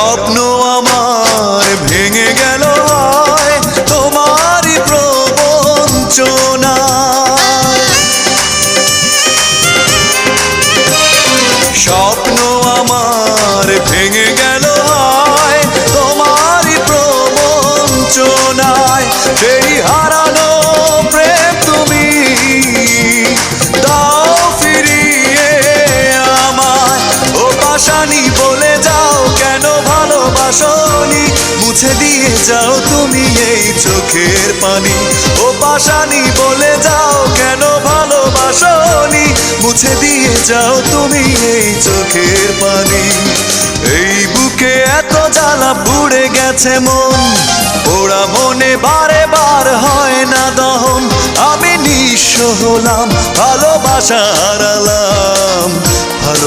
স্বপ্ন আমার ভেঙে গেল হয় তোমারই প্রবঞ্চনায়। স্বপ্ন আমার ভেঙে গেল হয় তোমারই প্রবঞ্চনায়। সেই হারানো প্রেম তুমি দাও ফিরিয়ে আমায়। ও পাশানি বলে যাও কেন ভালোবাসনি, মুছে দিয়ে যাও তুমি এই চোখের পানি। ও পাশানি বলে যাও কেন ভালোবাসনি, মুছে দিয়ে যাও তুমি এই চোখের পানি। এই বুকে এত জ্বালা পুড়ে গেছে মন, পোড়া মনে বারে বার হয় না দহন। আমি নিঃস্ব হলাম, ভালোবাসা হারালাম।